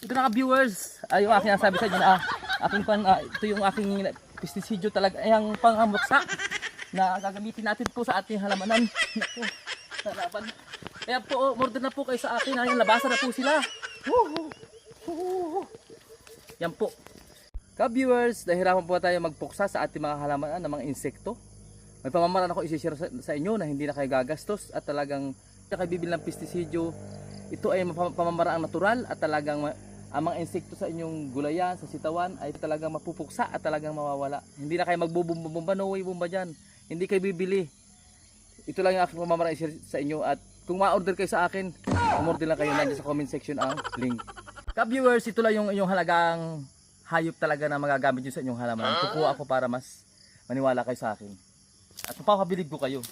Ito na ka viewers, ay yung aking nasabi sa inyo na ito yung aking pestisidyo talaga, ay ang pangamuksa na gagamitin natin po sa ating halamanan. Naku, halaban. Kaya po, order na po kayo sa akin, ayan, labasan na po sila. Yan po. Ka-viewers, nahirapan po tayo magpuksa sa ating mga halamanan ng mga insekto. May pamamaraan ako isi-share sa inyo na hindi na kayo gagastos at talagang kayo bibili ng pestisidyo. Ito ay pamamaraang natural at talagang ang mga insekto sa inyong gulayan, sa sitawan ay talagang mapupuksa at talagang mawawala. Hindi na kayo magbubumba, no way bumba dyan. Hindi kayo bibili. Ito lang yung aking pamamaraan isi-share sa inyo at kung ma-order kayo sa akin, umorder lang kayo, nandiyan sa comment section ang link. Ka-viewers, ito lang yung halagang hayop talaga na magagamit nyo sa inyong halaman. Kukuha ako para mas maniwala kayo sa akin. At mapapabilib ko kayo.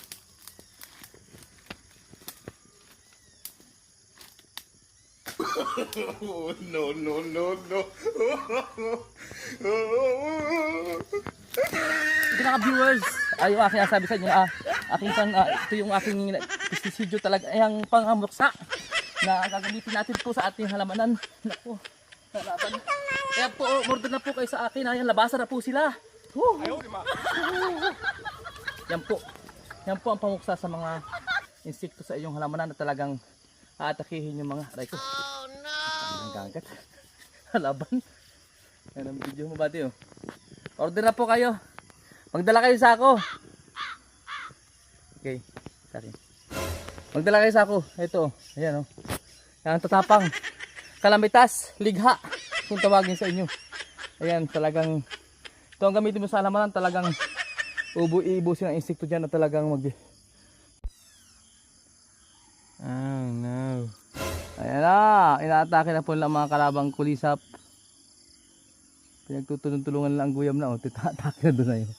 No, no, no, no. Ito na ka-viewers, ay yung aking nasabi sa inyo na ito yung aking pestisidyo talaga, ay ang pangamuksa na gagamitin natin po sa ating halamanan. Naku, halaban. Kaya po, order na po kayo sa akin, ayan, labasan na po sila. Yan po. Yan po ang pamuksa sa mga insekto sa iyong halamanan na talagang aatakihin yung mga aray ko. Oh no! Ang gagat. Halaban. Yan ang video mo bati oh. Order na po kayo. Magdala kayo sa ako. Okay, sa akin. Magdala kayo sa ako. Ito, ayan oh. Yan tatapang. Kalamitas, ligha. Kung tawagin sa inyo. Ayan, talagang ito ang gamitin mo sa halamanan, talagang ubo-ibusin ang insekto dyan na talagang oh no. Ayan na, inaatake na po lang mga kalabang kulisap. Pinagtutulungan lang ang guyam na, tita-atake na doon na yun.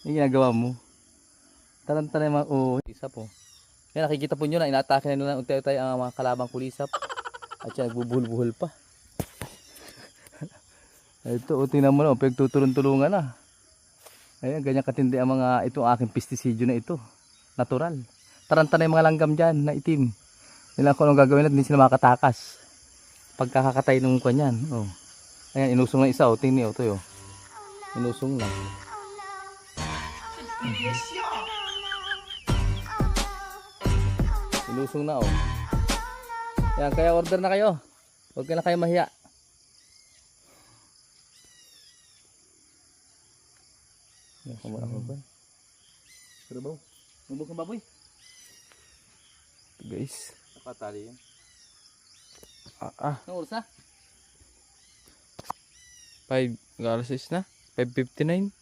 Yung ginagawa mo. Taranta na yung mga kulisap oh. Yan, nakikita po nyo na, inaatake na nila unti-unti ang mga kalabang kulisap. At siya nagbubuhol-buhol pa. Ito, tingnan mo na, pinagtutulungan na. Ayan, ganyan katindi ang mga itong aking pestisidyo na ito. Natural. Taranta na yung mga langgam dyan na itim. Nila kung anong gagawin natin, hindi sila makatakas. Pagkakakatay nung kanyan. Oh. Ayan, inusong na isa. Oh. Tingnan nyo, ito. Oh. Inusong na. Inusong na. Oh. Ayan, kaya order na kayo. Huwag ka na kayo mahiya. Ayan, kumula ko ba? Pero ba? Nubog ng baboy. Guys, Nakatali yun. Anong oras na? 5 alas 6 na, 5:59.